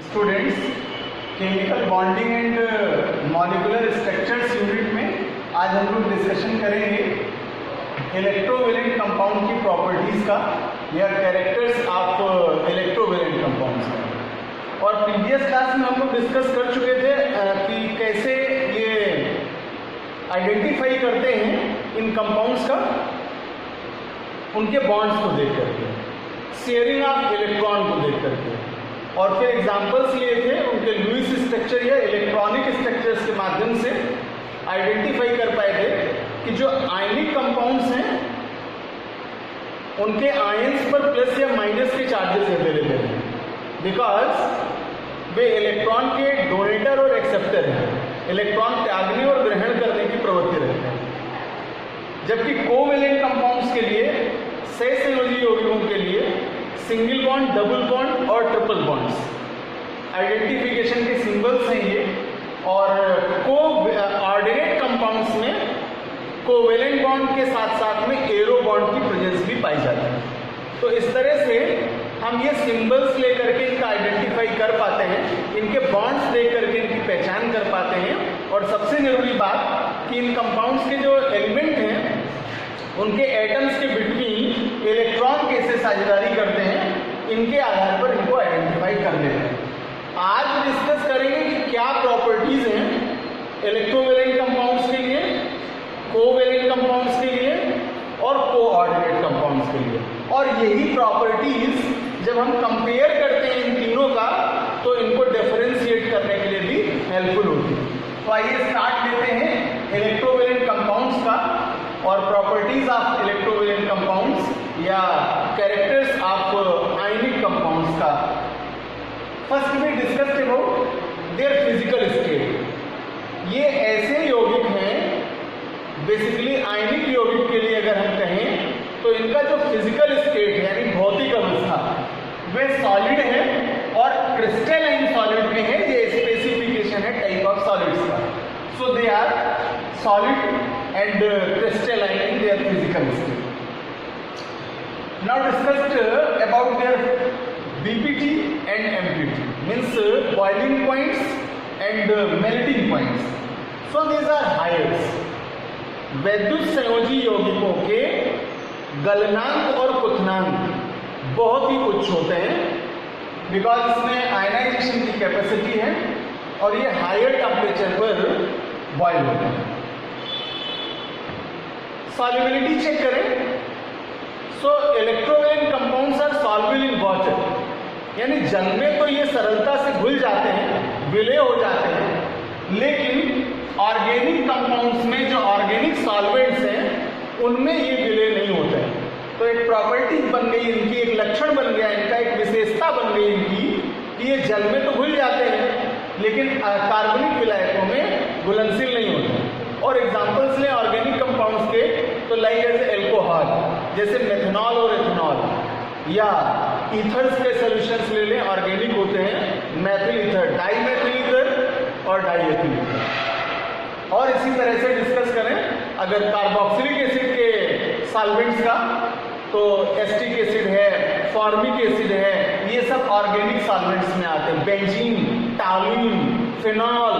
Students, chemical bonding and molecular structures unit में आज हम लोग डिस्कशन करेंगे इलेक्ट्रोवेलेंट कंपाउंड की प्रॉपर्टीज़ का या कैरेक्टर्स ऑफ इलेक्ट्रोवेलेंट कंपाउंड्स का। और प्रीवियस क्लास में हम लोग डिस्कस कर चुके थे कि कैसे ये आइडेंटिफाई करते हैं इन कंपाउंड्स का उनके बॉन्ड्स को देख करके, शेयरिंग ऑफ इलेक्ट्रॉन को देख करके, और फिर एग्जांपल्स लिए थे उनके लुईस स्ट्रक्चर या इलेक्ट्रॉनिक स्ट्रक्चर्स के माध्यम से आइडेंटिफाई कर पाए थे कि जो आयनिक कंपाउंड्स हैं उनके आयंस पर प्लस या माइनस के चार्जेस अवेलेबल हैं, बिकॉज वे इलेक्ट्रॉन के डोनेटर और एक्सेप्टर हैं, इलेक्ट्रॉन त्यागने और ग्रहण करने की प्रवृत्ति रखते हैं। जबकि कोवेलेंट कंपाउंड्स के लिए, सहसंयोजी यौगिकों के लिए सिंगल बॉन्ड, डबल बॉन्ड और ट्रिपल बॉन्ड्स आइडेंटिफिकेशन के सिंबल्स हैं ये। और ऑर्डिनेट कंपाउंड्स में कोवेलेंट बॉन्ड के साथ साथ में एरो बॉन्ड की प्रेजेंस भी पाई जाती है। तो इस तरह से हम ये सिंबल्स लेकर के इनका आइडेंटिफाई कर पाते हैं, इनके बॉन्ड्स देख करके इनकी पहचान कर पाते हैं। और सबसे जरूरी बात कि इन कंपाउंड्स के जो एलिमेंट हैं उनके एटम्स के बिटवीन इलेक्ट्रॉन कैसे साझेदारी करते हैं, इनके आधार पर इनको आइडेंटिफाई कर लेते हैं। आज डिस्कस करेंगे कि क्या प्रॉपर्टीज हैं इलेक्ट्रोवेलेंट कंपाउंड्स के लिए, कोवेलेंट कंपाउंड्स के लिए और कोऑर्डिनेट कंपाउंड्स के लिए। और यही प्रॉपर्टीज जब हम कंपेयर करते हैं इन तीनों का तो इनको डिफरेंशिएट करने के लिए भी हेल्पफुल होती है। तो आइए स्टार्ट लेते हैं इलेक्ट्रोवेलेंट कंपाउंड्स का और प्रॉपर्टीज ऑफ इलेक्ट्रोवेलेंट कंपाउंड्स या कैरेक्टर्स ऑफ आयनिक कंपाउंड्स का। First we discuss about their physical state. ये ऐसे यौगिक हैं, बेसिकली आयनिक यौगिक के लिए अगर हम कहें तो इनका जो फिजिकल स्टेट है यानी भौतिक अवस्था वे सॉलिड है और क्रिस्टलाइन सॉलिड में है। ये स्पेसिफिकेशन है टाइप ऑफ सॉलिड्स का। So they are solid and crystalline in their physical state. Now discussed about their BPT and MPT, means boiling points and melting points. So these are higher. वैद्युत संयोजी यौगिकों के गलनांक और क्वथनांक बहुत ही उच्च होते हैं, बिकॉज इसमें आयनाइजेशन की कैपेसिटी है और ये हायर टेम्परेचर पर बॉयल होते हैं। सॉल्युबिलिटी चेक करें। So electrovalent compounds are soluble in water, यानी जल में तो ये सरलता से घुल जाते हैं, विलय हो जाते हैं, लेकिन ऑर्गेनिक कंपाउंड्स में जो ऑर्गेनिक सॉल्वेंट्स हैं उनमें ये विलय नहीं होते हैं। तो एक प्रॉपर्टी बन गई इनकी, एक लक्षण बन गया इनका, एक विशेषता बन गई इनकी कि ये जल में तो घुल जाते हैं लेकिन कार्बनिक विलायकों में घुलनशील नहीं होते। और एग्जाम्पल्स लें ऑर्गेनिक कंपाउंड्स के तो लाइक एज एल्कोहल, जैसे मेथनॉल और एथनॉल, या ईथर्स के सॉल्यूशंस ले लें, ऑर्गेनिक होते हैं, methyl ether, di methyl ether और डाई एथिल ईथर। और इसी तरह से डिस्कस करें अगर कार्बोक्सिलिक एसिड के सॉल्वेंट्स का तो एस्टिक एसिड है, फॉर्मिक एसिड है, ये सब ऑर्गेनिक सॉल्वेंट्स में आते हैं। बेंजीन, टॉल्यूइन, फिनॉल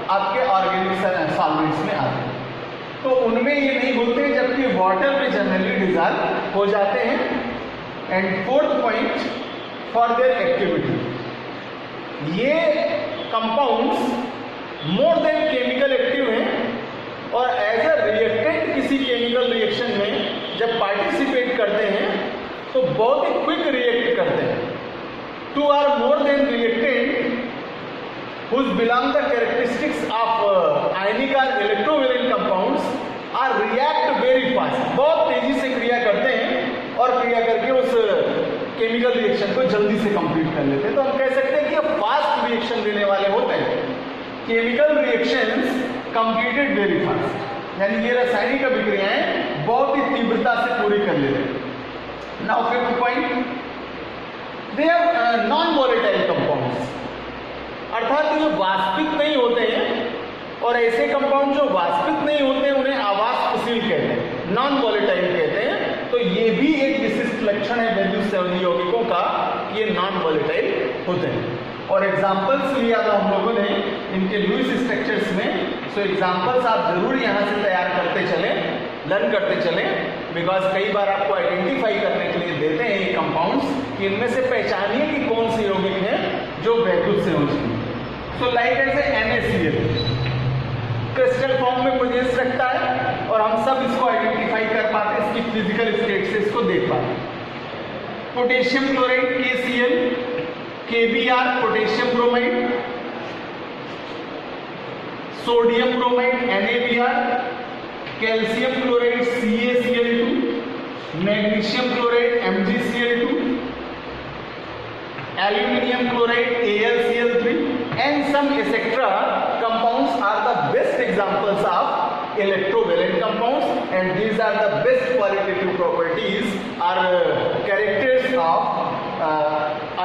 आपके ऑर्गेनिक सॉल्वेंट्स में आते हैं। तो उनमें ये नहीं होते, जबकि वाटर में जनरली डिजॉल्व हो जाते हैं। And fourth point, for their activity, ये compounds more than chemical active हैं और एज अ रिएक्टेंट किसी केमिकल रिएक्शन में जब पार्टिसिपेट करते हैं तो बहुत ही क्विक रिएक्ट करते हैं। Two or more than reactant whose belong the characteristics of ionic or electrovalent compounds are react very fast, बहुत तेजी से क्रिया करते हैं और क्रिया करके उस केमिकल रिएक्शन को जल्दी से कंप्लीट कर लेते हैं। तो हम कह सकते हैं कि ये फास्ट रिएक्शन देने वाले होते हैं। Chemical reactions completed very fast, यानी ये रासायनिक अभिक्रियाएं बहुत ही तीव्रता से पूरी कर लेते हैं। Now fifth point, they are non volatile compounds, अर्थात ये वाष्पित नहीं होते हैं। और ऐसे कंपाउंड जो वाष्पित नहीं होते हैं उन्हें अवाष्पशील कहते हैं, नॉन वोलेटाइल कहते हैं। तो ये भी एक विशिष्ट लक्षण है वैद्युत संयोजी यौगिकों का, ये नॉन वोलेटाइल होते हैं। और एग्जाम्पल्स लिया था हम लोगों ने इनके लुईस स्ट्रक्चर्स में। सो एग्जाम्पल्स आप जरूर यहाँ से तैयार करते चलें, लर्न करते चलें, बिकॉज कई बार आपको आइडेंटिफाई करने के लिए देते हैं ये कंपाउंड्स कि इनमें से पहचानिए कि कौन से यौगिक हैं जो वैद्युत संयोजी हैं। सो लाइक ऐसे NaCl क्रिस्टल फॉर्म में प्रेजेंस रखता है और हम सब इसको आइडेंटिफाई कर पाते हैं, इसकी फिजिकल स्टेट से इसको देख पाते हैं। Potassium chloride KCl, KBr potassium bromide, sodium bromide NaBr, calcium chloride CaCl2, magnesium chloride MgCl2, aluminium chloride AlCl3 and some etc. compounds are the best examples of electrovalent compounds, and these are the best qualitative properties or characters of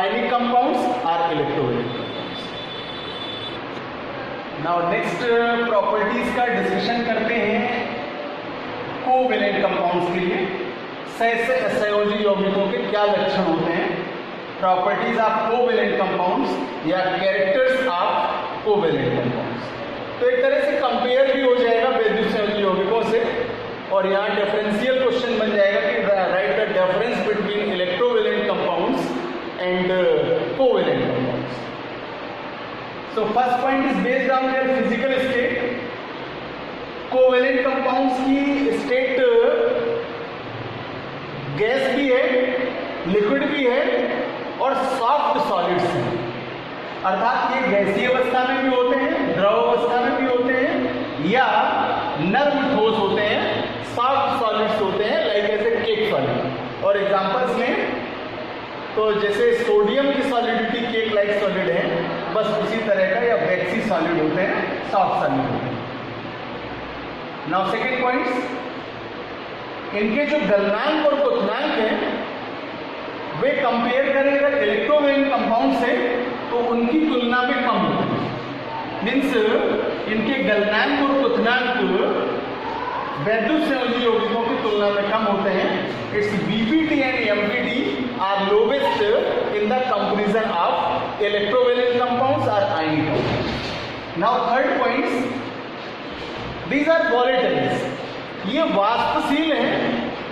ionic compounds or electrovalent compounds. Now next properties का discussion करते हैं covalent compounds के लिए सहसंयोजी यौगिकों के क्या लक्षण होते हैं, प्रॉपर्टीज ऑफ कोवेलेंट कंपाउंड्स या कैरेक्टर्स ऑफ कोवेलेंट कंपाउंड्स। तो एक तरह से कंपेयर भी हो जाएगा वैद्युत संयोजी यौगिकों से, और यहाँ डिफरेंशियल क्वेश्चन बन जाएगा कि right the difference between electrovalent compounds and covalent compounds. So first point is based on their physical state. Covalent compounds की स्टेट गैस भी है, लिक्विड भी है और सॉफ्ट सॉलिड्स हैं, अर्थात ये गैसीय अवस्था में भी होते हैं, द्रव अवस्था में भी होते हैं, या नर्म ठोस होते हैं, सॉफ्ट सॉलिड्स होते हैं, लाइक ऐसे केक सॉलिड। और एग्जांपल्स में तो जैसे सोडियम की सॉलिडिटी केक लाइक सॉलिड है, बस उसी तरह का या वैक्सी सॉलिड होते हैं, सॉफ्ट सॉलिड होते हैं। नाउ सेकेंड पॉइंट्स, इनके जो गलनांक और क्वथनांक हैं वे कंपेयर करें अगर इलेक्ट्रोवेलेंट कंपाउंड से तो उनकी तुलना में कम होते हैं। मीन्स इनके गलनांक और क्वथनांक वैद्युत संयोजी यौगिकों की तुलना में कम होते हैं। It's BBT and MBT are lowest in the comparison of electrovalent compounds और ionic compounds. Now third points, these are volatiles, ये वाष्पशील हैं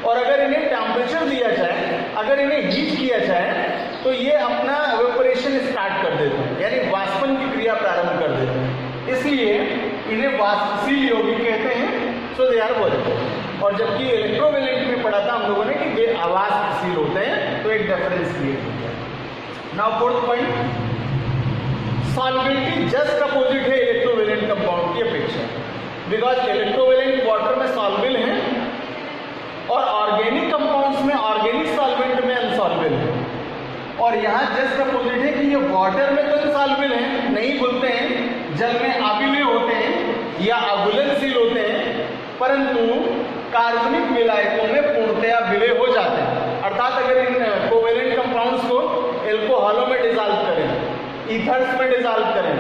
और अगर इन्हें टेम्परेचर दिया जाए, अगर इन्हें हीट किया जाए तो ये अपना एवेपोरेशन स्टार्ट कर देते हैं, यानी वाष्पन की क्रिया प्रारंभ कर देते हैं, इसलिए इन्हें वाष्पशील यौगिक कहते हैं। सो दे आर वॉलेटाइल। और जबकि इलेक्ट्रोवेलेंट में पढ़ा था हम लोगों ने कि वे अवाष्पशील होते हैं, तो एक डिफरेंस क्रिएट हो गया। Now fourth point, solvability just opposite है इलेक्ट्रोवेलेंट कंपाउंड की अपेक्षा, बिकॉज इलेक्ट्रोवेलेंट वाटर में सॉल्वेबल है और ऑर्गेनिक कंपाउंड्स में ऑर्गेनिक सॉल्वेंट में अनसॉल्वेबल है। और यहाँ जस्ट अपोजिट है कि ये वाटर में तो अनसॉल्वेबल है, नहीं बोलते हैं, जल में आबिले होते हैं या अघुलनशील होते हैं, परंतु कार्बनिक विलायकों में पूर्णतया विलय हो जाते हैं। अर्थात अगर इन कोवेलेंट कंपाउंड्स को एल्कोहलों में डिसॉल्व करें, ईथर्स में डिसॉल्व करें,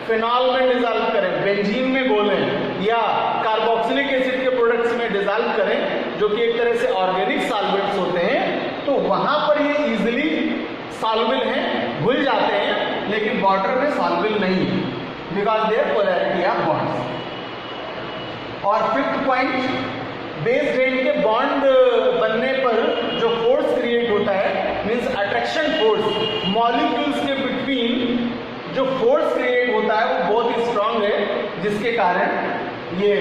फिनॉल में डिसॉल्व करें, बेंजीन में घोलें या कार्बोक्सिलिक एसिड के प्रोडक्ट्स में डिसॉल्व करें, जो कि एक तरह से ऑर्गेनिक सॉल्वेंट्स होते हैं, तो वहां पर ये इजीली सॉल्वेबल हैं, घुल जाते हैं, लेकिन वाटर में सॉल्वेबल नहीं है, because their polarity of bonds. और फिफ्थ पॉइंट, बेस रेंज के बॉन्ड बनने पर जो फोर्स क्रिएट होता है, मीन्स अट्रैक्शन फोर्स, मॉलिक्यूल्स के बिटवीन जो फोर्स क्रिएट होता है वो बहुत ही स्ट्रांग है, जिसके कारण ये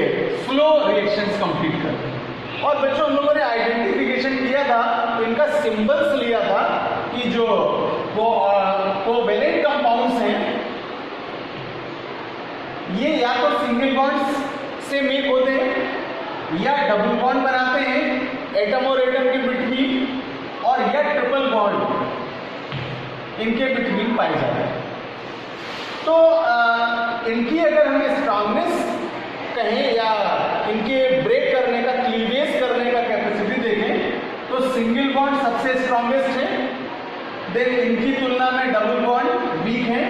स्लो रिएक्शंस कंप्लीट करते हैं। और बच्चों हम लोगों ने आइडेंटिफिकेशन किया था, तो इनका सिंबल्स लिया था कि जो कोवेलेंट कंपाउंड्स हैं ये या तो सिंगल बॉन्ड्स से मेक होते हैं या डबल बॉन्ड बनाते हैं एटम और एटम के बिटवीन, और या ट्रिपल बॉन्ड इनके बिटवीन पाए जाते हैं। तो इनकी अगर हमें स्ट्रांगनेस कहें या इनके ब्रेक करने का, क्लीवेज करने का कैपेसिटी देखें, तो सिंगल बॉन्ड सबसे स्ट्रांगेस्ट है, देन इनकी तुलना में डबल बॉन्ड वीक है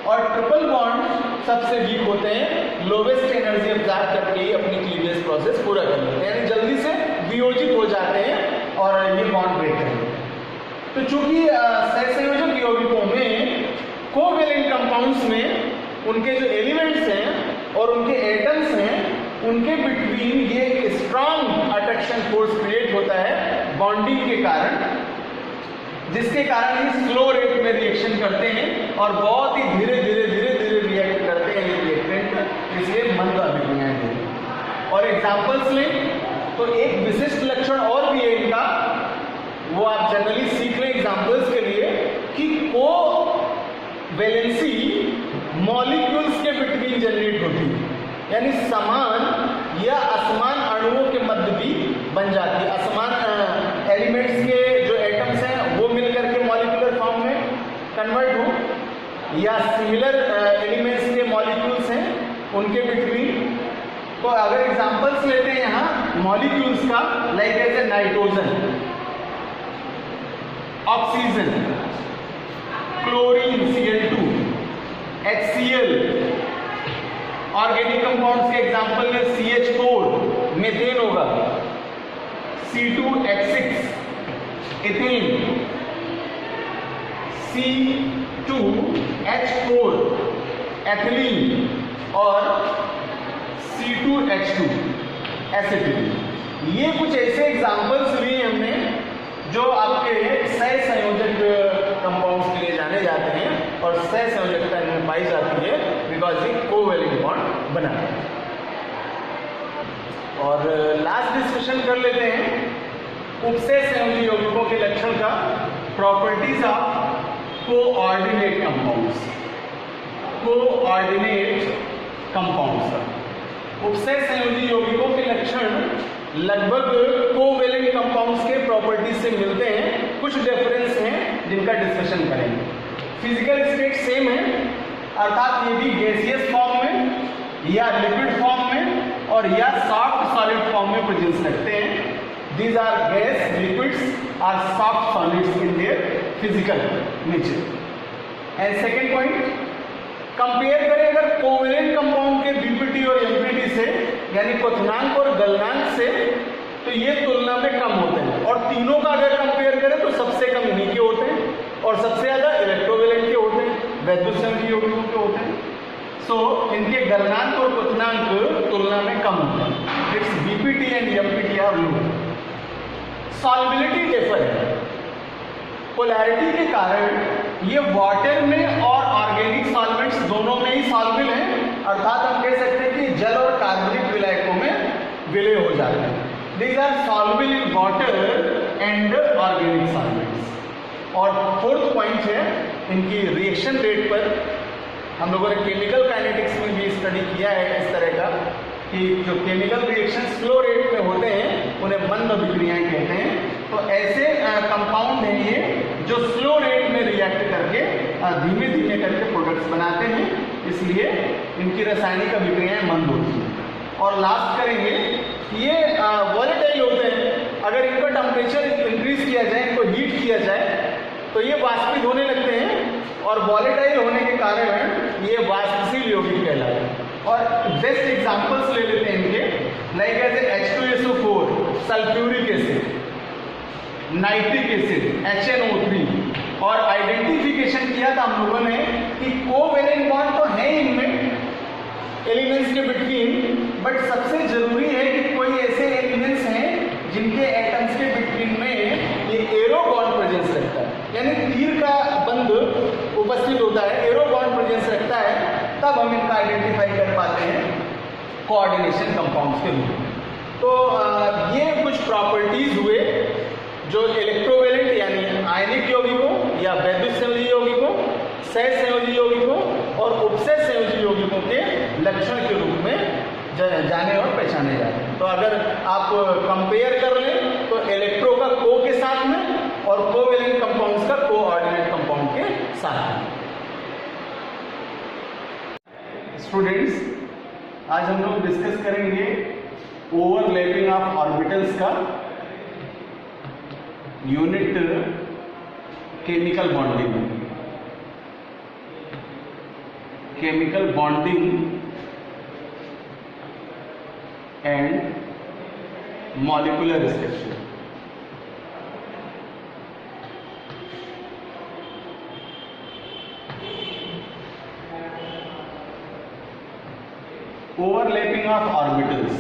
और ट्रिपल बॉन्ड सबसे वीक होते हैं, लोवेस्ट एनर्जी अब्जॉर्ब करके ही अपनी क्लीवेज प्रोसेस पूरा कर लेते हैं, यानी जल्दी से वियोजित हो जाते हैं और ये बॉन्ड ब्रेक करेंगे। तो चूंकि सहसंयोजक यौगिकों में कोवेलेंट कोवेलेंट कंपाउंड्स में उनके जो एलिमेंट्स हैं और उनके एटम्स हैं, उनके बिटवीन ये स्ट्रॉन्ग अट्रैक्शन फोर्स क्रिएट होता है बॉन्डिंग के कारण, जिसके कारण ये स्लो रेट में रिएक्शन करते हैं और बहुत ही धीरे धीरे रिएक्ट करते हैं ये रिएक्टेंट, इसलिए मंद अभिक्रियाएं होती हैं। और एग्जाम्पल्स लें तो एक विशिष्ट लक्षण और भी है इनका, वो आप जनरली सीख लें एग्जाम्पल्स के लिए, कि कोवैलेंसी मॉलिक्यूल्स के बिटवीन जनरेट होती है, यानी समान या असमान अणुओं के मध्य भी बन जाती है। असमान एलिमेंट्स के जो एटम्स हैं वो मिलकर के मॉलिक्यूलर फॉर्म में कन्वर्ट हो, या सिमिलर एलिमेंट्स के मॉलिक्यूल्स हैं उनके बिटवीन। तो अगर एग्जांपल्स लेते हैं यहाँ मॉलिक्यूल्स का, like as nitrogen, oxygen, chlorine Cl2, HCl, organic compounds के एग्जांपल में CH4 मीथेन होगा, C2H6 इथेन, C2H4 एथिलीन और C2H2 एसिटिलीन। ये कुछ ऐसे एग्जांपल्स लिए हमने जो आपके सहसंयोजक कंपाउंड्स के लिए जाने जाते हैं और सहसंयोजकता इनमें पाई जाती है बिकॉज ये कोवैलेंट बॉन्ड बनाते हैं। और लास्ट डिस्कशन कर लेते हैं उपसहसंयोजी यौगिकों के लक्षण का, properties of coordinate compounds. Coordinate compounds, उपसहसंयोजी यौगिकों के लक्षण लगभग कोवैलेंट कंपाउंड्स के प्रॉपर्टीज से मिलते हैं, कुछ डिफरेंस हैं जिनका डिस्कशन करेंगे। फिजिकल स्टेट सेम है, अर्थात ये भी गैसियस फॉर्म में या लिक्विड फॉर्म में और या सॉफ्ट सॉलिड फॉर्म में प्रेजेंस रखते हैं। These are gas, liquids or soft solids in their physical nature. And second point, compare करें अगर कोवैलेंट कंपाउंड के बीपीटी और एमपीटी से, यानी क्वथनांक और गलनांक से, तो ये तुलना में कम होते हैं। और तीनों का अगर कंपेयर करें तो सबसे कम इन्हीं के होते हैं और सबसे ज्यादा इलेक्ट्रोवैलेंट के होते हैं, वैद्युतसंयोजी यौगिकों के होते हैं। सो इनके गलनांक और क्वथनांक तुलना में कम होते हैं। It's BPT and MPT are low. Solubility differ है, पोलैरिटी के कारण ये वाटर में और ऑर्गेनिक सॉल्वेंट्स दोनों में ही सॉल्युबल हैं, अर्थात हम कह सकते हैं कि जल और कार्बनिक विलायकों में विलय हो जाते हैं। These are soluble in water and organic solvents. और फोर्थ पॉइंट है इनकी रिएक्शन रेट पर। हम लोगों ने केमिकल काइनेटिक्स में भी स्टडी किया है इस तरह का कि जो केमिकल रिएक्शन स्लो रेट में होते हैं उन्हें मंद अभिक्रियाएं कहते हैं। तो ऐसे कंपाउंड हैं ये जो स्लो रेट में रिएक्ट करके धीमे धीमे करके प्रोडक्ट्स बनाते हैं, इसलिए इनकी रासायनिक अभिक्रियाएं मंद होती हैं। और लास्ट करेंगे, ये वॉलेटाइल होते हैं। अगर इनका टेम्परेचर इंक्रीज किया जाए, इनको हीट किया जाए, तो ये वाष्पित होने लगते हैं और वॉलेटाइल होने के कारण ये वाष्पशील यौगिक कहलाते हैं। और बेस्ट एग्जांपल्स ले लेते हैं इनके, like as H2SO4, sulphuric acid, nitric acid HNO3। और आइडेंटिफिकेशन किया था हम लोगों ने कि कोवैलेंट बॉन्ड तो है इनमें एलिमेंट्स के बिटवीन, बट सबसे जरूरी है कि कोई ऐसे एलिमेंट्स हैं जिनके एटम्स के बिटवीन में ये एरो बॉन्ड प्रेजेंस रखता है, यानी तीर का बंध उपस्थित होता है, एरो बॉन्ड प्रेजेंस रखता है, तब हम इनका आइडेंटिफाई कर पाते हैं कोऑर्डिनेशन कंपाउंड्स के रूप में। तो ये कुछ प्रॉपर्टीज हुए जो इलेक्ट्रोवैलेंट यानी आयनिक यौगिकों या वैद्युतसंयोजी यौगिकों, सहसंयोजी यौगिकों और उपसहसंयोजी यौगिकों के लक्षण के रूप में जाने और पहचाने जाते हैं। तो अगर आप कंपेयर कर लें तो इलेक्ट्रो का को के साथ में और कोवैलेंट कंपाउंड्स का कोऑर्डिनेट कंपाउंड के साथ में। स्टूडेंट्स, आज हम लोग डिस्कस करेंगे ओवरलैपिंग ऑफ ऑर्बिटल्स का unit chemical bonding. Chemical bonding and molecular structure. overlapping of orbitals,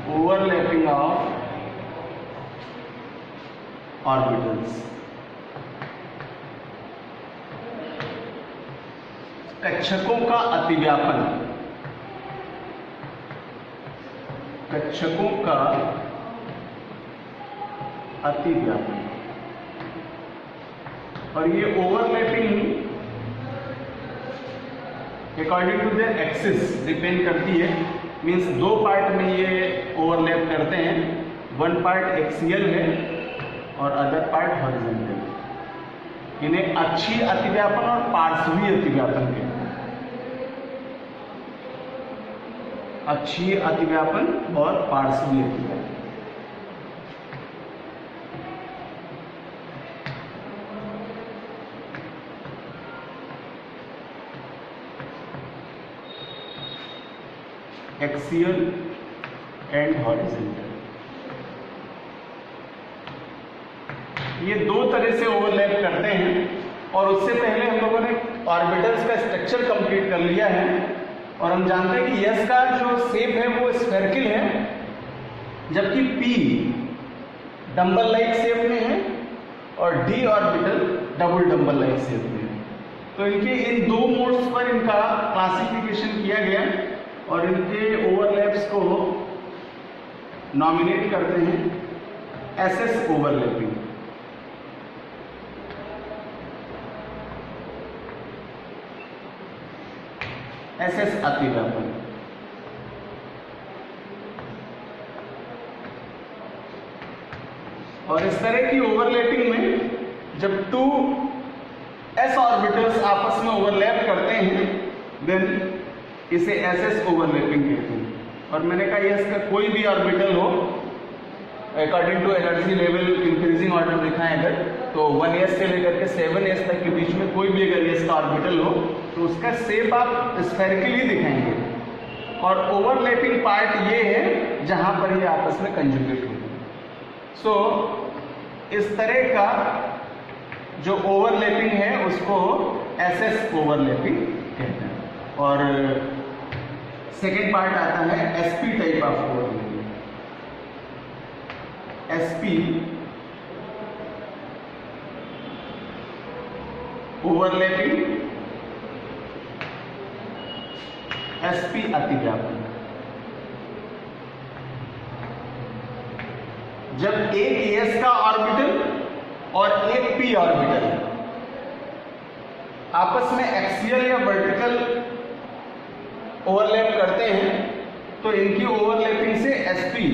overlapping of orbitals, कक्षकों का अतिव्यापन, कक्षकों का अतिव्यापन, और ये overlapping according to their axis depend करती है। मींस दो पार्ट में ये ओवरलैप करते हैं, वन पार्ट एक्सियल है और अदर पार्ट हॉरिजॉन्टल। इन्हें अक्षीय अतिव्यापन और पार्श्वीय अतिव्यापन कहते हैं। अक्षीय अतिव्यापन और पार्श्वीय अतिव्यापन। एक्सियल एंड हॉरिजॉन्टल, ये दो तरह से ओवरलैप करते हैं। और उससे पहले हम लोगों ने ऑर्बिटल्स का स्ट्रक्चर कंप्लीट कर लिया है और हम जानते हैं कि एस का जो शेप है वो स्फेरिकल है, जबकि पी डंबल लाइक शेप में है और D orbital double dumbbell like shape में है। तो इनके इन दो मोड्स पर इनका क्लासिफिकेशन किया गया और इनके ओवरलैप्स को नॉमिनेट करते हैं एसएस ओवरलैपिंग। एसएस अतिव्यापन। और इस तरह की ओवरलैपिंग में जब टू एस ऑर्बिटल्स आपस में ओवरलैप करते हैं देन इसे एसएस ओवरलैपिंग कहते हैं। और मैंने कहा एस का कोई भी ऑर्बिटल हो according to energy level increasing order लिखा है अगर, तो 1s से लेकर के 7s तक के बीच में कोई भी अगर एस का ऑर्बिटल हो तो उसका शेप आप स्फेरिकली दिखाएंगे। और ओवरलैपिंग पार्ट ये है जहां पर ये आपस में कंजुगेट होते हैं। सो इस तरह का जो ओवरलैपिंग है उसको एसएस ओवरलैपिंग कहते हैं। और सेकेंड पार्ट आता है sp type of overlapping. Sp overlapping, sp अतिव्यापन। जब एक एस का ऑर्बिटल और एक पी ऑर्बिटल आपस में एक्सियल या वर्टिकल ओवरलैप करते हैं तो इनकी ओवरलैपिंग से एसपी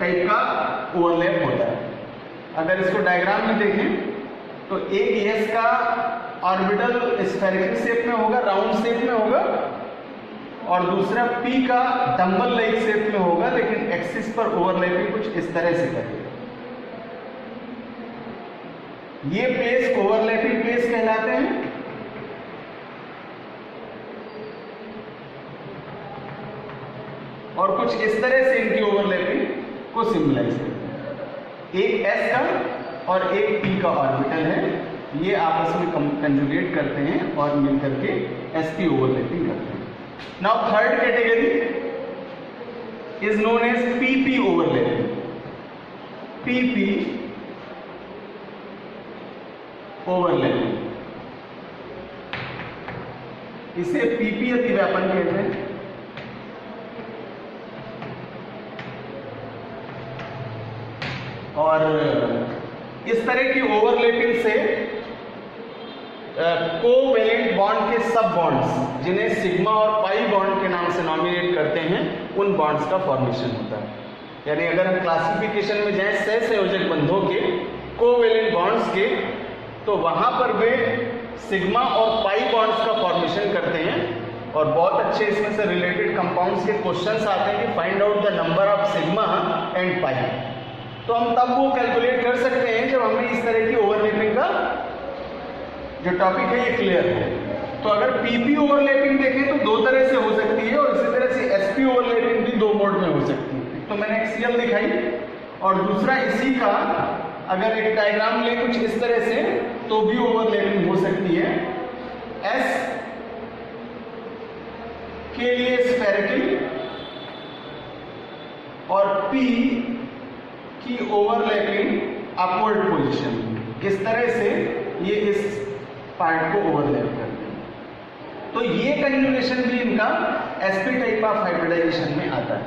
टाइप का ओवरलैप होता है। अगर इसको डायग्राम में देखें तो एक एस का ऑर्बिटल स्फेरिकल शेप में होगा, राउंड शेप में होगा, और दूसरा पी का डंबल लाइक शेप में होगा, लेकिन एक्सिस पर ओवरलैपिंग कुछ इस तरह से करेगा। ये प्लेस ओवरलैपिंग प्लेस कहलाते हैं। और कुछ इस तरह से इनकी ओवरलैपिंग को सिंबलाइज करते हैं। एक एस का और एक पी का ऑर्बिटल है, ये आपस में कंजुगेट करते हैं और मिलकर के एसपी ओवरलैपिंग करते हैं। Now third category is known as PP overlapping. PP overlapping, इसे पीपी अतिव्यापन कहते हैं। और इस तरह की ओवरलैपिंग से कोवेलेंट बॉन्ड के सब बॉन्ड्स, जिन्हें सिग्मा और पाई बॉन्ड के नाम से नॉमिनेट करते हैं, उन बॉन्ड्स का फॉर्मेशन होता है। यानी अगर हम क्लासिफिकेशन में जाएं सहसंयोजक बंधों के, कोवेलेंट बॉन्ड्स के, तो वहां पर वे सिग्मा और पाई बॉन्ड्स का फॉर्मेशन करते हैं। और बहुत अच्छे इसमें से रिलेटेड कंपाउंड्स के क्वेश्चंस आते हैं कि find out the number of sigma and pi. तो हम तब वो कैलकुलेट कर सकते हैं जब हमें इस तरह की ओवरलैपिंग का जो टॉपिक है ये क्लियर है। तो अगर पीपी ओवरलैपिंग देखें तो दो तरह से हो सकती है और इसी तरह से एसपी ओवरलैपिंग भी दो मोड में हो सकती है। तो मैंने एक्सियल दिखाई और दूसरा इसी का अगर एक डायग्राम ले कुछ इस तरह से तो भी ओवरलैपिंग हो सकती है। एस के लिए स्फेरिकल और P की ओवरलैपिंग अपवर्ड पोजीशन। इस तरह से ये इस पार्ट को ओवरलैप करते हैं। तो ये कंजुगेशन भी इनका sp टाइप ऑफ हाइब्रिडाइजेशन में आता है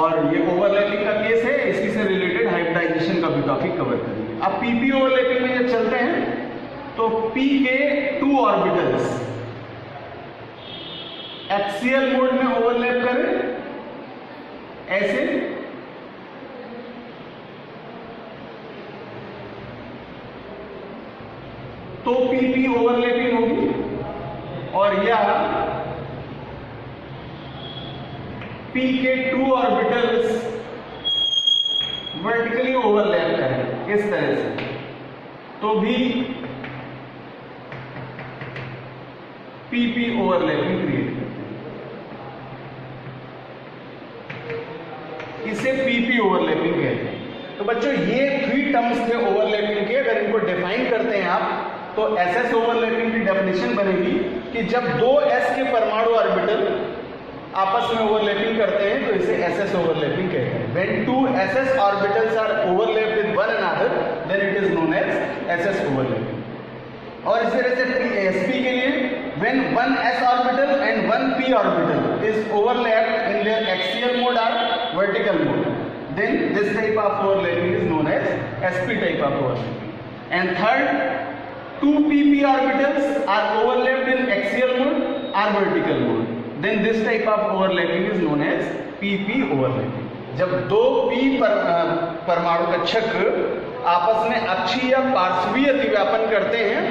और ये ओवरलैपिंग का केस है। इसी से रिलेटेड हाइब्रिडाइजेशन का भी टॉपिक कवर करेंगे। अब PP ओवरलैपिंग में जब चलते हैं तो P के 2 ऑर्बिटल्स एक्सियल मोड में ओवरलैप करें ऐसे, तो PP ओवरलैपिंग होगी और यह P के 2 ऑर्बिटल्स वर्टिकली ओवरलैप करें इस तरह से, तो भी PP ओवरलैपिंग क्रिएट करते हैं। इसे PP ओवरलैपिंग कहते हैं। तो बच्चों ये 3 टर्म्स थे ओवरलैपिंग के। अगर इनको डिफाइन करते हैं आप तो SS ओवरलैपिंग की डेफिनेशन बनेगी कि जब 2 S के परमाणु ऑर्बिटल आपस में ओवरलैपिंग करते हैं तो इसे SS ओवरलैपिंग कहते हैं। When 2 SS orbitals are overlapped with one another, then it is known as SS overlapping। और इस तरह से SP के लिए when 1 S orbital and 1 P orbital is overlapped in their axial mode or vertical mode, then this type of overlapping is known as SP type of overlapping। And third, 2 PP orbitals are overlapped in axial mode or vertical mode, then this type of overlapping is known as PP overlapping। जब 2 P परमाणु कक्षक आपस में अक्षीय या पार्श्वीय अतिव्यापन करते हैं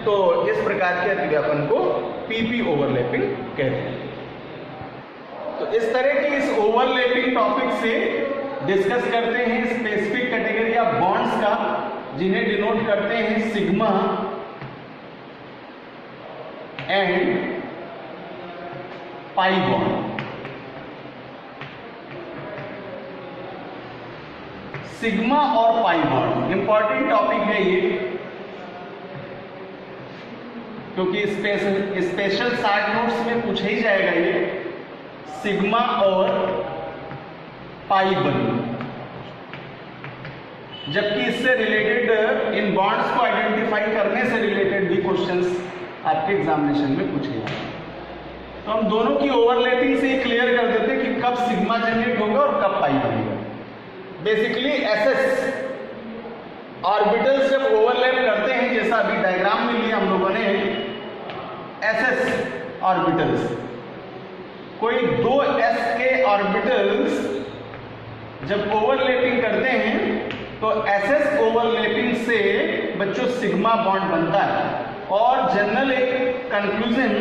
तो इस प्रकार के अतिव्यापन को PP ओवरलैपिंग कहते हैं। तो इस तरह के इस ओवरलैपिंग टॉपिक से डिस्कस करते हैं स्पेसिफिक कैटेगरी ऑफ बॉन्ड्स का, जिन्हें डिनोट करते हैं sigma and pi bond. Sigma और पाई बॉन्ड इंपॉर्टेंट टॉपिक है ये, क्योंकि स्पेशल शार्ट नोट्स में पूछा ही जाएगा ये सिग्मा और पाई बॉन्ड। जबकि इससे रिलेटेड इन बॉन्ड्स को आइडेंटिफाई करने से रिलेटेड भी क्वेश्चंस आपके एग्जामिनेशन में पूछे जाएंगे। तो हम दोनों की ओवरलैपिंग से ही क्लियर कर देते हैं कि कब सिग्मा जनरेट होगा और कब पाई बनेगा। बेसिकली SS ऑर्बिटल्स जब ओवरलैप करते हैं, जैसा अभी डायग्राम में लिया हम लोगों ने SS ऑर्बिटल्स, कोई 2 S के ऑर्बिटल्स जब ओवरलैपिंग करते हैं तो SS ओवरलैपिंग से बच्चों सिग्मा बॉन्ड बनता है। और जनरल एक कंक्लूजन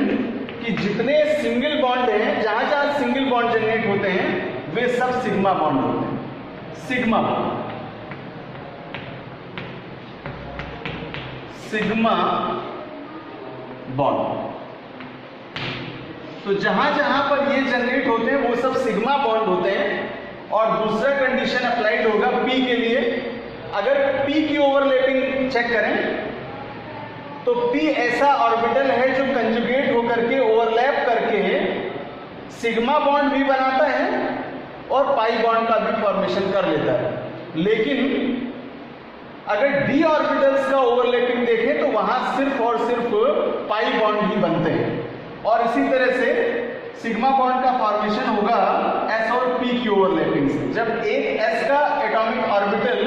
कि जितने सिंगल बॉन्ड हैं, जहां जहां सिंगल बॉन्ड जनरेट होते हैं वे सब सिग्मा बॉन्ड होते हैं। सिग्मा बॉन्ड, तो जहां जहां पर ये जनरेट होते हैं वो सब सिग्मा बॉन्ड होते हैं। और दूसरा कंडीशन अप्लाइड होगा P के लिए। अगर P की ओवरलैपिंग चेक करें तो P ऐसा ऑर्बिटल है जो कंजुगेट होकर के ओवरलैप करके सिग्मा बॉन्ड भी बनाता है और पाई बॉन्ड का भी फॉर्मेशन कर लेता है। लेकिन अगर d ऑर्बिटल्स का ओवरलैपिंग देखें तो वहां सिर्फ और सिर्फ पाई बॉन्ड ही बनते हैं। और इसी तरह से सिग्मा बॉन्ड का फॉर्मेशन होगा S और P की ओवरलैपिंग से। जब एक S का एटॉमिक ऑर्बिटल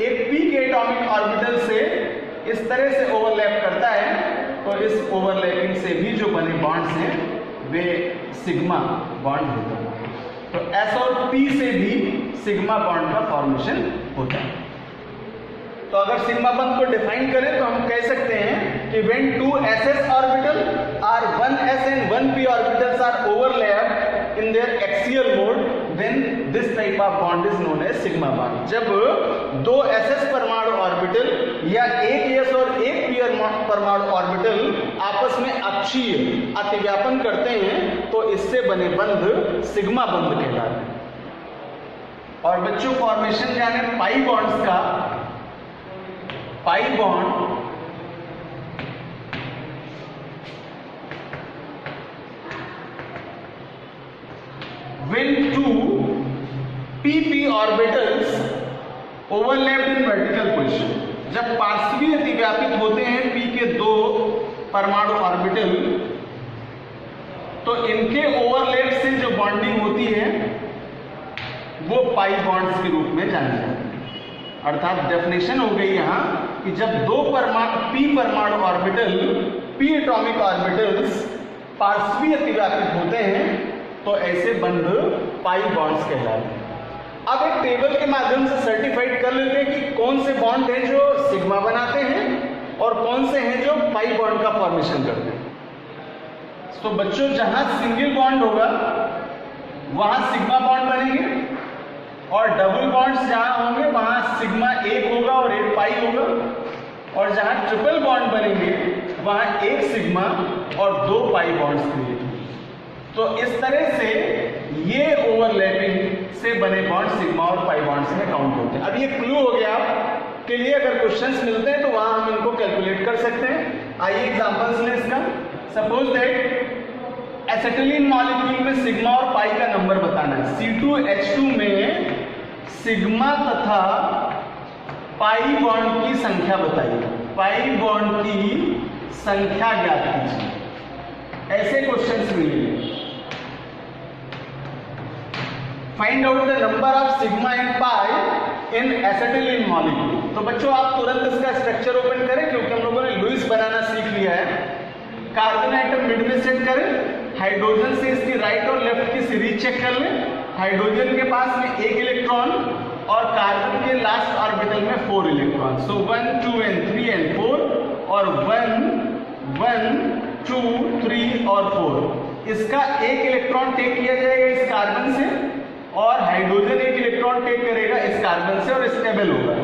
एक P के एटॉमिक ऑर्बिटल से इस तरह से ओवरलैप करता है तो इस ओवरलैपिंग से भी जो बने बॉन्ड्स हैं वे सिग्मा बॉन्ड होता है। तो S और P से भी सिग्मा बॉन्ड का फॉर्मेशन होता है। तो अगर सिग्मा बॉन्ड को डिफाइन करें तो हम कह सकते हैं कि when 2 SS orbital or 1 S and 1 P orbitals are overlapped in their axial mode, then this type of bond is known as sigma bond। जब 2 SS परमाणु ऑर्बिटल या एक S और एक P परमाणु ऑर्बिटल आपस में अक्षीय अतिव्यापन करते हैं तो इससे बने बंध सिग्मा बंध कहलाते हैं। और बच्चों फॉर्मेशन जाने पाई बॉन्ड्स का, pi bond overlapped in vertical position, जब पार्श्वीय अतिव्यापित होते हैं p के दो परमाणु ऑर्बिटल, तो इनके ओवरलैप से जो बॉन्डिंग होती है वो पाई बॉन्ड्स के रूप में जानी जाती है। अर्थात डेफिनेशन हो गई यहां कि जब दो p परमाणु ऑर्बिटल, p एटॉमिक ऑर्बिटल्स पार्श्वीय अतिव्यापित होते हैं तो ऐसे बंध पाई बॉन्ड्स कहलाते हैं। अब एक टेबल के माध्यम से सर्टिफाइड कर लेते हैं कि कौन से बॉन्ड हैं जो सिग्मा बनाते हैं और कौन से हैं जो पाई बॉन्ड का फॉर्मेशन करते हैं। तो बच्चों, जहां सिंगल बॉन्ड होगा वहां सिग्मा बॉन्ड बनेंगे, और डबल बॉन्ड्स जहां होंगे वहां सिग्मा एक होगा और एक पाई होगा, और जहां ट्रिपल बॉन्ड बनेंगे वहां एक सिग्मा और दो पाई बॉन्ड्स क्रिएट होंगे। तो इस तरह से ये ओवरलैपिंग से बने बॉन्ड सिग्मा और पाई बॉन्ड्स में काउंट होते हैं। अब ये क्लू हो गया आपके लिए, अगर क्वेश्चंस मिलते हैं तो वहां हम इनको कैलकुलेट कर सकते हैं। आइए एग्जांपल्स लें इसका। सपोज दैट एसिटिलीन मॉलिक्यूल में सिग्मा और पाई का नंबर बताना है। C2H2 में सिग्मा तथा पाई बॉन्ड की संख्या बताइए, पाई बॉन्ड की संख्या ज्ञात कीजिए। ऐसे क्वेश्चंस मिलेंगे। Find out the number of sigma and pi in acetylene molecule. तो बच्चों, आप तुरंत इसका स्ट्रक्चर ओपन करें, क्योंकि हम लोगों ने लुईस बनाना सीख लिया है। कार्बन आइटम मिड में सेट करें, हाइड्रोजन से इसकी राइट और लेफ्ट की सीरीज चेक कर लें। हाइड्रोजन के पास में एक इलेक्ट्रॉन और कार्बन के लास्ट ऑर्बिटल में 4 इलेक्ट्रॉन। सो 1, 2 and 3 and 4, और 1, 1, 2, 3 और 4। इसका एक इलेक्ट्रॉन टेक किया जाएगा इस कार्बन से, और हाइड्रोजन एक इलेक्ट्रॉन टेक करेगा इस कार्बन से और स्टेबल होगा।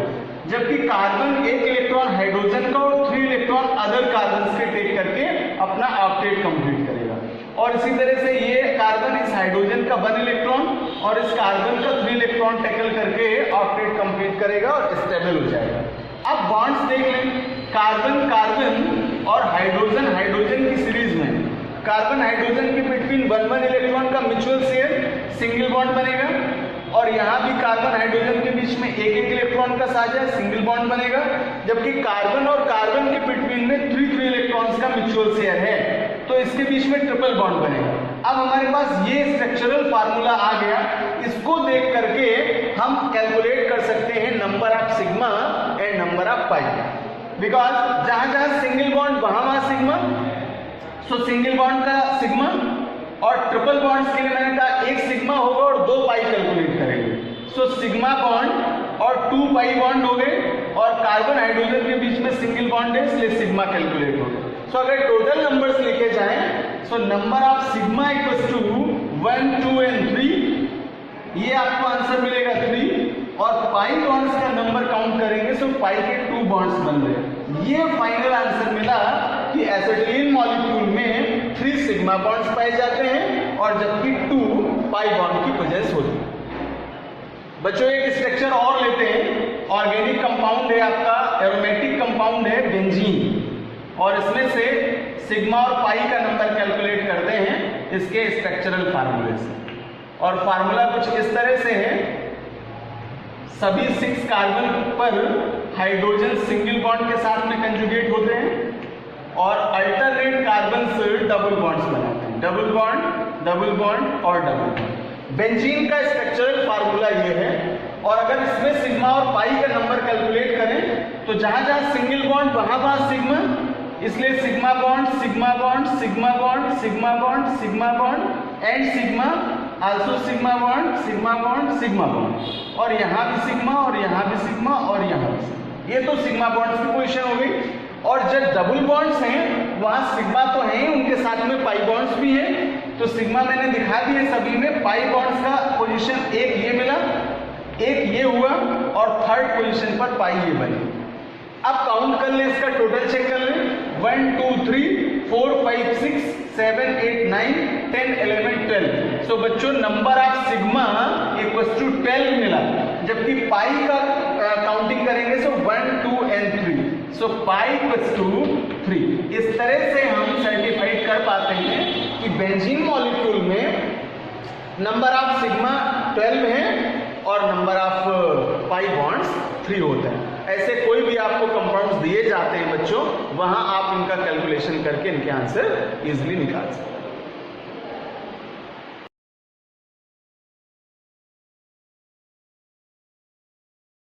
जबकि कार्बन एक इलेक्ट्रॉन हाइड्रोजन का और 3 इलेक्ट्रॉन अदर कार्बन के टेक करके अपना ऑक्टेट कंप्लीट करेगा। और इसी तरह से ये कार्बन इस हाइड्रोजन का 1 इलेक्ट्रॉन और इस कार्बन का 3 इलेक्ट्रॉन टैकल करके ऑक्टेट कंप्लीट करेगा और स्टेबल हो जाएगा। अब बॉन्ड्स देख लें। कार्बन कार्बन और हाइड्रोजन हाइड्रोजन की सीरीज में कार्बन हाइड्रोजन के बिटवीन 1 इलेक्ट्रॉन का म्यूचुअल शेयर सिंगल बॉन्ड बनेगा, और यहाँ भी कार्बन हाइड्रोजन के बीच में एक इलेक्ट्रॉन का साझा सिंगल बॉन्ड बनेगा। जबकि कार्बन और कार्बन के बिटवीन में 3 इलेक्ट्रॉन्स का म्यूचुअल शेयर है, तो इसके बीच में ट्रिपल बॉन्ड बनेगा। अब हमारे पास ये स्ट्रक्चरल फार्मूला आ गया। इसको देख करके हम कैलकुलेट कर सकते हैं number of sigma and number of pi, because जहां जहां सिंगल बॉन्ड वहां सिग्मा, सो सिंगल बॉन्ड का सिग्मा, और ट्रिपल बॉन्ड्स के लिए मैंने कहा एक सिग्मा होगा और 2 पाई कैलकुलेट करेंगे। सो सिग्मा बॉन्ड और 2 पाई बॉन्ड हो गए, और कार्बन हाइड्रोजन के बीच में सिंगल बॉन्ड है, इसलिए सिग्मा कैलकुलेट हो गया। सो अगर टोटल नंबर्स लिखे जाएं, so number of sigma equals to 1, 2 and 3, ये आपको आंसर मिलेगा 3, और पाई बॉन्ड्स का नंबर काउंट करेंगे, सो पाई के 2 बॉन्ड्स बन रहे। ये फाइनल आंसर मिला कि एसिटिलीन मॉलिक्यूल में 3 सिग्मा बॉन्ड्स पाए जाते हैं, और जबकि 2 पाई बॉन्ड की प्रेजेंस होती है। बच्चों, एक स्ट्रक्चर और लेते हैं। ऑर्गेनिक कंपाउंड है आपका, एरोमेटिक कंपाउंड है बेंजीन, और इसमें से सिग्मा और पाई का नंबर कैलकुलेट करते हैं इसके स्ट्रक्चरल फार्मूले से। और फार्मूला कुछ इस तरह से है। सभी 6 कार्बन पर हाइड्रोजन सिंगल बॉन्ड के साथ में कंजुगेट होते हैं, और अल्टरनेट कार्बन से डबल बॉन्ड्स बनाते हैं। डबल बॉन्ड और डबल बॉन्ड। बेंजीन का स्ट्रक्चरल फार्मूला ये है। और अगर इसमें सिग्मा और पाई का नंबर कैलकुलेट करें तो जहां जहां सिंगल बॉन्ड वहां सिग्मा, इसलिए sigma bond sigma bond sigma bond sigma bond sigma bond and sigma, also sigma bond sigma bond sigma bond, और यहाँ भी सिग्मा और यहाँ भी सिग्मा और यहाँ भी सिग्मा। ये तो सिग्मा बॉन्ड्स की पोजीशन हो गई। और जब डबल बॉन्ड्स हैं वहां सिग्मा तो है, उनके साथ में पाई बॉन्ड्स भी हैं। तो सिग्मा मैंने दिखा दिए सभी में। पाई बॉन्ड्स का पोजीशन एक ये मिला, एक ये हुआ, और थर्ड पोजीशन पर पाई ये बनी। अब काउंट कर ले, इसका टोटल चेक कर ले। 1, 2, 3, 4, 5, 6, 7, 8, 9, 10, 11, 12। सो बच्चों, number of sigma equals to 12 मिला, जबकि पाई का काउंटिंग करेंगे so 1, 2 and 3। So pi equals to 3। इस तरह से हम सर्टिफाइड कर पाते हैं कि बेंजीन मॉलिक्यूल में नंबर ऑफ सिग्मा 12 है और नंबर ऑफ पाई बॉन्ड्स 3 होते हैं। ऐसे कोई भी आपको कंपाउंड्स दिए जाते हैं बच्चों, वहां आप इनका कैलकुलेशन करके इनके आंसर इजीली निकाल सकते हैं।